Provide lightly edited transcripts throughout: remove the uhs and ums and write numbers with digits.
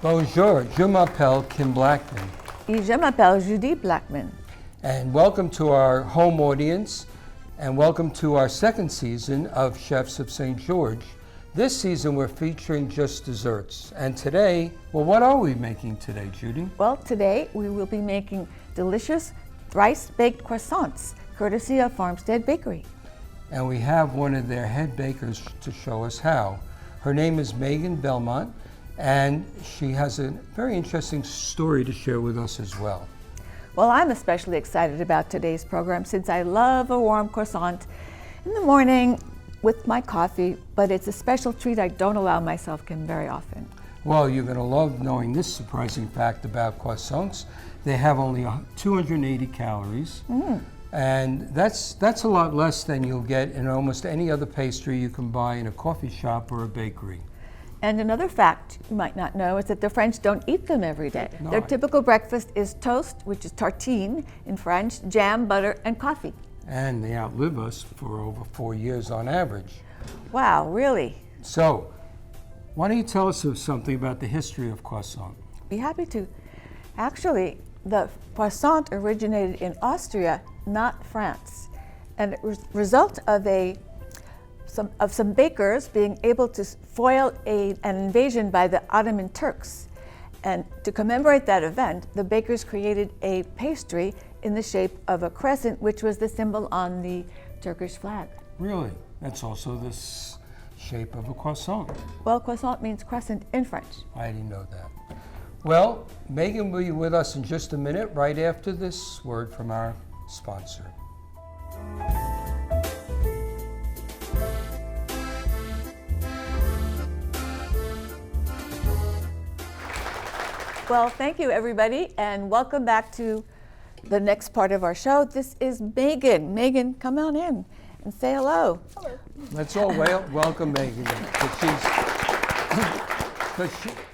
Bonjour, je m'appelle Kim Blackman. Et je m'appelle Judy Blackman. And welcome to our home audience, and welcome to our second season of Chefs of St. George. This season we're featuring just desserts. And today, well, what are we making today, Judy? Well, today we will be making delicious Thrice baked croissants, courtesy of Farmstead Bakery. And we have one of their head bakers to show us how. Her name is Megan Belmont, and she has a very interesting story to share with us as well. Well, I'm especially excited about today's program since I love a warm croissant in the morning with my coffee, but it's a special treat I don't allow myself very often. Well, you're going to love knowing this surprising fact about croissants. They have only 280 calories, and that's a lot less than you'll get in almost any other pastry you can buy in a coffee shop or a bakery. And another fact you might not know is that the French don't eat them every day. No. Their typical breakfast is toast, which is tartine in French, jam, butter, and coffee. And they outlive us for over 4 years on average. Wow, really? So, why don't you tell us something about the history of croissant? Be happy to. Actually, the croissant originated in Austria, not France. And it was a result of some bakers being able to foil an invasion by the Ottoman Turks. And to commemorate that event, the bakers created a pastry in the shape of a crescent, which was the symbol on the Turkish flag. Really? That's also the shape of a croissant. Well, croissant means crescent in French. I didn't know that. Well, Megan will be with us in just a minute, right after this word from our sponsor. Well, thank you, everybody, and welcome back to the next part of our show. This is Megan. Megan, come on in and say hello. Hello. Let's all welcome Megan.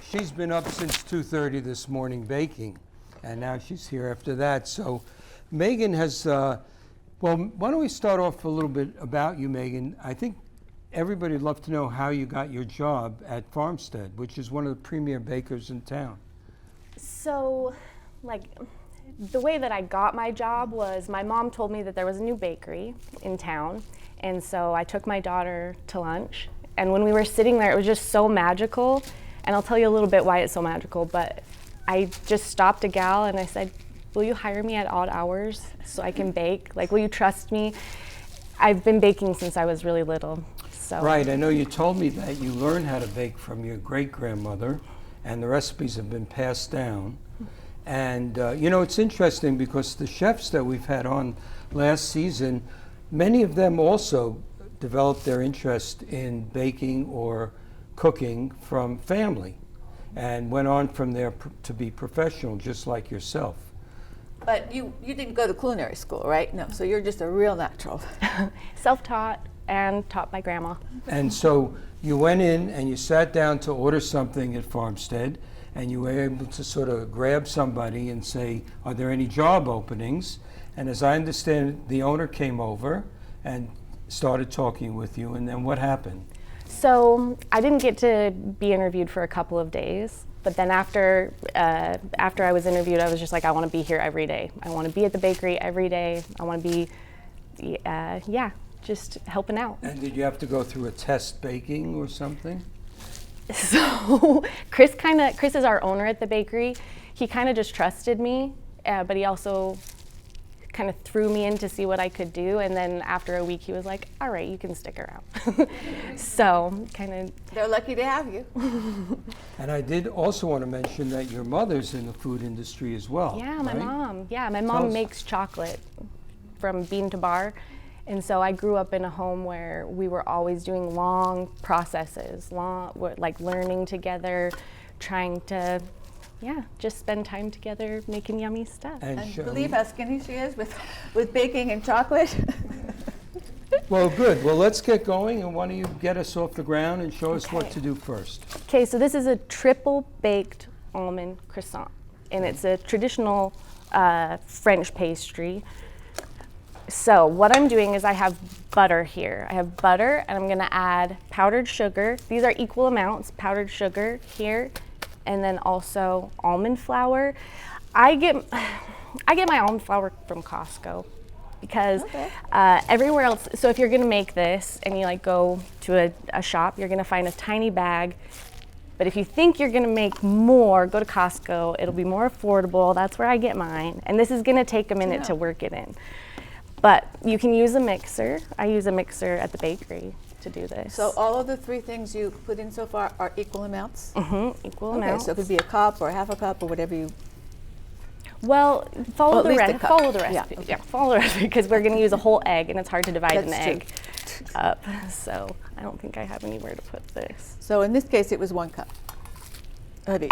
She's been up since 2:30 this morning baking, and now she's here after that. So Megan has, well, why don't we start off a little bit about you, Megan. I think everybody would love to know how you got your job at Farmstead, which is one of the premier bakers in town. So, the way that I got my job was my mom told me that there was a new bakery in town, and so I took my daughter to lunch, and when we were sitting there, it was just so magical, and I'll tell you a little bit why it's so magical, but I just stopped a gal and I said, will you hire me at odd hours so I can bake? Will you trust me? I've been baking since I was really little, so. Right, I know you told me that you learned how to bake from your great-grandmother, and the recipes have been passed down. And it's interesting because the chefs that we've had on last season, many of them also developed their interest in baking or cooking from family and went on from there to be professional, just like yourself. But you didn't go to culinary school, right? No, so you're just a real natural. Self-taught and taught by grandma. And so you went in and you sat down to order something at Farmstead, and you were able to sort of grab somebody and say, are there any job openings? And as I understand it, the owner came over and started talking with you, and then what happened? So I didn't get to be interviewed for a couple of days, but then after I was interviewed, I was just like, I want to be here every day. I want to be at the bakery every day. I want to be, just helping out. And did you have to go through a test baking or something? So Chris is our owner at the bakery. He kind of just trusted me, but he also kind of threw me in to see what I could do. And then after a week, he was like, all right, you can stick around. So kind of. They're lucky to have you. And I did also want to mention that your mother's in the food industry as well. Yeah, my right? mom. Yeah, my mom makes chocolate from bean to bar. And so I grew up in a home where we were always doing long processes, learning together, trying to, just spend time together making yummy stuff. And believe how skinny she is with baking and chocolate. Well, good. Well, let's get going, and why don't you get us off the ground and show us what to do first. Okay, so this is a triple baked almond croissant, and it's a traditional French pastry. So what I'm doing is I have butter here. I have butter, and I'm gonna add powdered sugar. These are equal amounts, powdered sugar here and then also almond flour. I get my almond flour from Costco because everywhere else, so if you're gonna make this and you like go to a shop, you're gonna find a tiny bag. But if you think you're gonna make more, go to Costco. It'll be more affordable. That's where I get mine. And this is gonna take a minute to work it in. But you can use a mixer. I use a mixer at the bakery to do this. So all of the 3 things you put in so far are equal amounts? Equal Okay, amounts. so it could be a cup or half a cup or whatever you. Well, follow at the least a recipe. cup. Follow the recipe. Yeah, Yeah, follow the recipe because we're gonna use a whole egg, and it's hard to divide an That's true. egg up. So I don't think I have anywhere to put this. So in this case, it was 1 cup.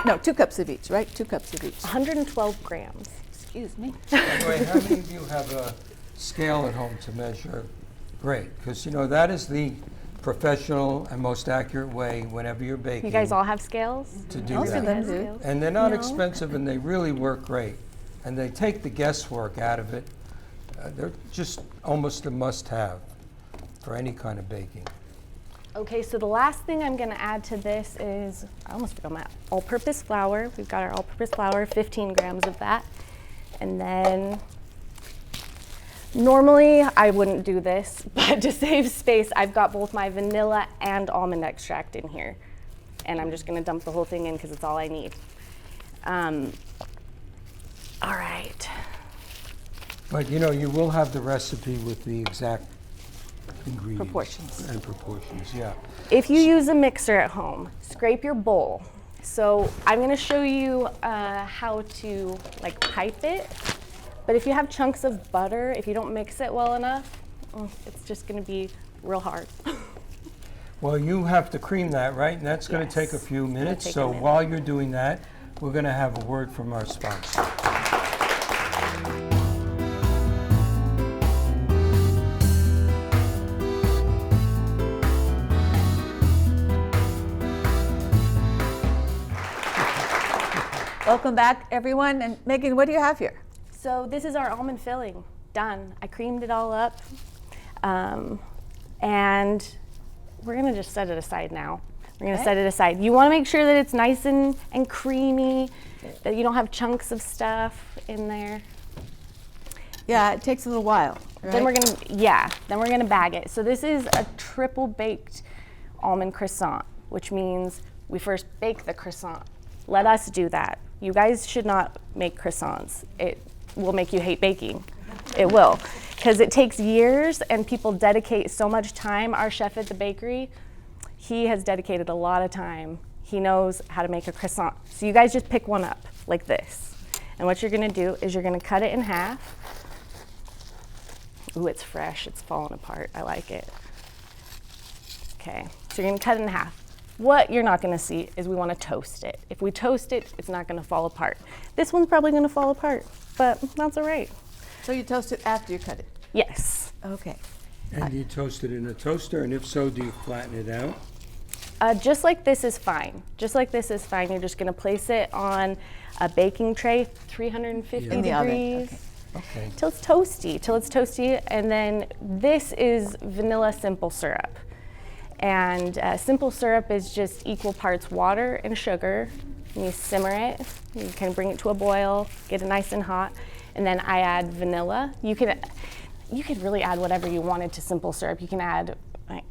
No, 2 cups of each, right? 2 cups of each. 112 grams. Excuse me. By the way, how many of you have a scale at home to measure? Great, because you know that is the professional and most accurate way whenever you're baking. You guys all have scales? to do Most of that. them do. And they're not No. expensive, and they really work great. And they take the guesswork out of it. They're just almost a must-have for any kind of baking. Okay, so the last thing I'm gonna add to this is, I almost forgot my all-purpose flour. We've got our all-purpose flour, 15 grams of that. And then, normally I wouldn't do this, but to save space, I've got both my vanilla and almond extract in here. And I'm just gonna dump the whole thing in because it's all I need. All right. But you know, you will have the recipe with the exact ingredients. Proportions. And proportions, yeah. If you use a mixer at home, scrape your bowl. So I'm gonna show you how to like pipe it. But if you have chunks of butter, if you don't mix it well enough, it's just gonna be real hard. Well, you have to cream that, right? And that's going to take a Yes, few it's gonna minutes. take a So minute. while you're doing that, we're going to have a word from our sponsor. Welcome back, everyone. And Megan, what do you have here? So this is our almond filling, done. I creamed it all up. And we're gonna just set it aside now. We're gonna set it aside. You wanna make sure that it's nice and creamy, that you don't have chunks of stuff in there. Yeah, it takes a little while. Right? Then we're gonna bag it. So this is a triple baked almond croissant, which means we first bake the croissant. Let us do that. You guys should not make croissants. It will make you hate baking. It will, because it takes years and people dedicate so much time. Our chef at the bakery, he has dedicated a lot of time. He knows how to make a croissant. So you guys just pick one up like this. And what you're gonna do is you're gonna cut it in half. Ooh, it's fresh, it's falling apart, I like it. Okay, so you're gonna cut it in half. What you're not gonna see is we wanna toast it. If we toast it, it's not gonna fall apart. This one's probably gonna fall apart, but that's all right. So you toast it after you cut it? Yes. Okay. And do you toast it in a toaster? And if so, do you flatten it out? Just like this is fine. Just like this is fine. You're just gonna place it on a baking tray, 350 In the oven, degrees. Okay. Till it's toasty, and then this is vanilla simple syrup. And simple syrup is just equal parts water and sugar. And you simmer it, you kind of bring it to a boil, get it nice and hot, and then I add vanilla. You could really add whatever you wanted to simple syrup. You can add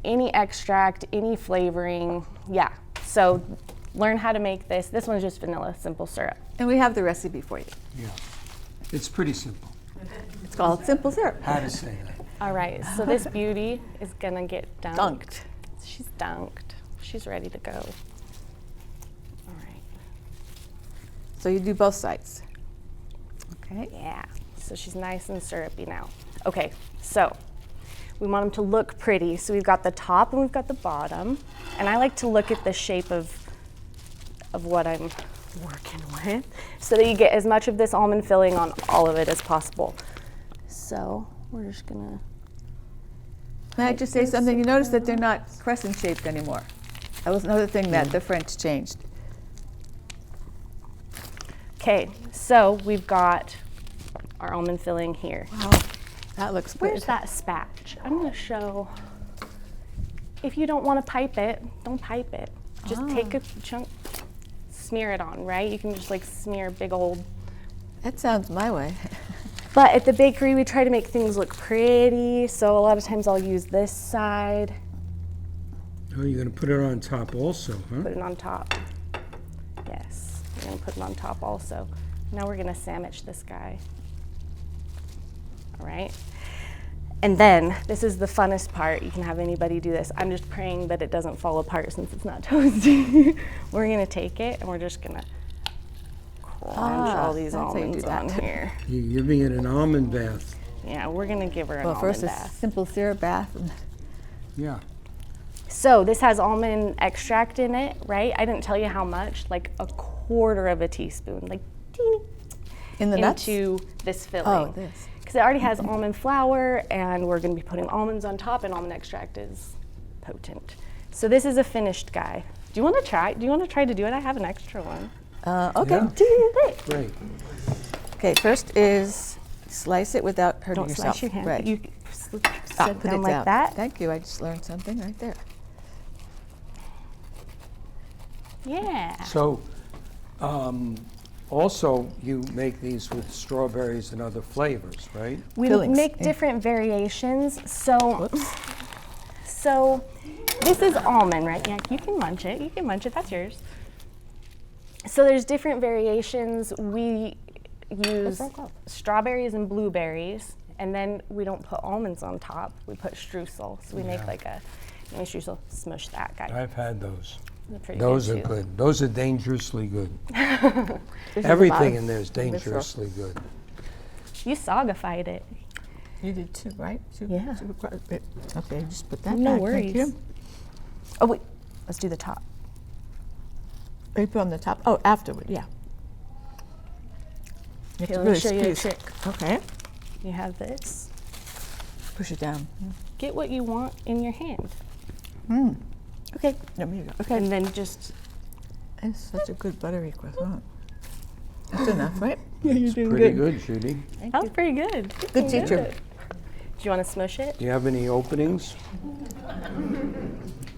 any extract, any flavoring, yeah. So learn how to make this. This one's just vanilla simple syrup. And we have the recipe for you. Yeah. It's pretty simple. It's called simple syrup. How to say that. All right, so this beauty is gonna get dunked. Dunked. She's dunked. She's ready to go. All right. So you do both sides. Okay. Yeah, so she's nice and syrupy now. Okay, so we want them to look pretty. So we've got the top and we've got the bottom. And I like to look at the shape of what I'm working with so that you get as much of this almond filling on all of it as possible. So we're just gonna. May I just say something? You notice that they're not crescent shaped anymore. That was another thing that the French changed. Okay, so we've got our almond filling here. Wow, that looks good. Where's that spatch? I'm gonna show. If you don't want to pipe it, don't pipe it. Just take a chunk, smear it on, right? You can just like smear big old. That sounds my way. But at the bakery, we try to make things look pretty. So a lot of times I'll use this side, Oh, you're going to put it on top also, huh? put it on top. Yes, we're gonna put it on top also. Now we're gonna sandwich this guy. All right. And then, this is the funnest part. You can have anybody do this. I'm just praying that it doesn't fall apart since it's not toasty. We're gonna take it and we're just gonna crunch all these that's how you do almonds that. on here. You're giving it an almond bath. Yeah, we're gonna give her an Well, almond first a bath. simple syrup bath. And Yeah. So this has almond extract in it, right? I didn't tell you how much, like a quarter of a teaspoon, like teeny, in the nuts? into this filling. Oh, this. Because it already has almond flour, and we're going to be putting almonds on top, and almond extract is potent. So this is a finished guy. Do you want to try? Do you want to try to do it? I have an extra one. Okay. Yeah. Great. Okay, first is slice it without hurting Don't yourself. slice your hand. Right. You sit Put down it like down. that. Thank you. I just learned something right there. Yeah. So, also, you make these with strawberries and other flavors, right? We Fillings. make different variations. So, Whoops. so this is almond, right? Yeah, you can munch it. You can munch it. That's yours. So there's different variations. We use strawberries and blueberries, and then we don't put almonds on top. We put streusel. So we make like a mini streusel. Smush that guy. I've had those. They're pretty Those are too. good. Those are dangerously good. This is Everything about- in there is dangerously good. You sogified it. You did too, right? Yeah. Okay, just put that No back. worries. Thank you. Oh wait, let's do the top. Oh, you put on the top. Oh, afterward, yeah. You have Okay, to let me really show you a squeeze. trick. Okay. You have this. Push it down. Get what you want in your hand. Okay. There you go. Okay. And then just It's such a good buttery croissant. That's enough, right? It's pretty good, Judy. that was pretty good. Good teacher. Do you want to smush it? Do you have any openings?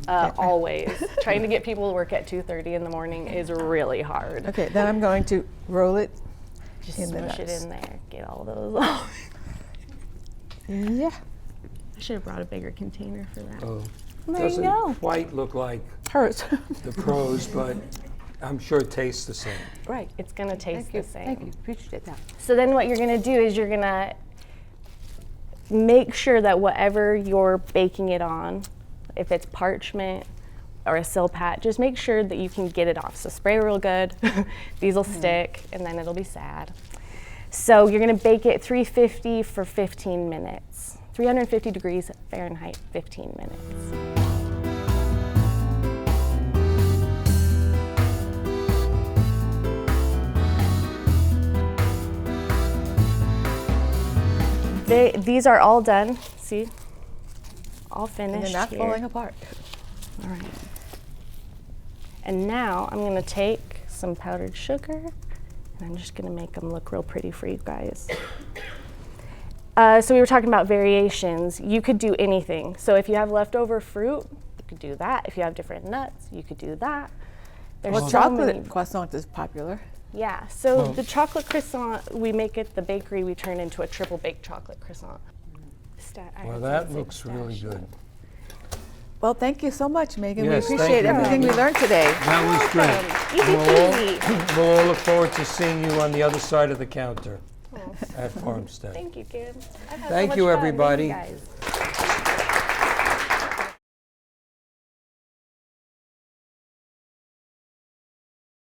Always. Trying to get people to work at 2:30 in the morning is really hard. Okay, then I'm going to roll it. Just in the smush it nuts. in there. Get all those off. Yeah. I should have brought a bigger container for that. Oh, There you doesn't go. quite look like Hurts. the pros, but I'm sure it tastes the same. Right. It's going to taste the same. Thank you. Appreciate that. So then what you're going to do is you're going to make sure that whatever you're baking it on, if it's parchment or a silpat, just make sure that you can get it off. So spray real good. These will stick, and then it'll be sad. So you're going to bake it 350 for 15 minutes. 350 degrees Fahrenheit, 15 minutes. These are all done. See, all finished. And they're not here. falling apart. All right. And now I'm gonna take some powdered sugar, and I'm just gonna make them look real pretty for you guys. So we were talking about variations. You could do anything. So if you have leftover fruit, you could do that. If you have different nuts, you could do that. There's Well, so chocolate many. croissant is popular. Yeah, so Well- the chocolate croissant we make at the bakery, we turn into a triple baked chocolate croissant. Well, that looks really good. Well, thank you so much, Megan. Yes, we thank appreciate you, everything we Megan. learned today. That was great. Easy peasy. We'll all look forward to seeing you on the other side of the counter at Farmstead. Thank you, kids. I've had so Thank much you, fun. everybody. Thank you guys.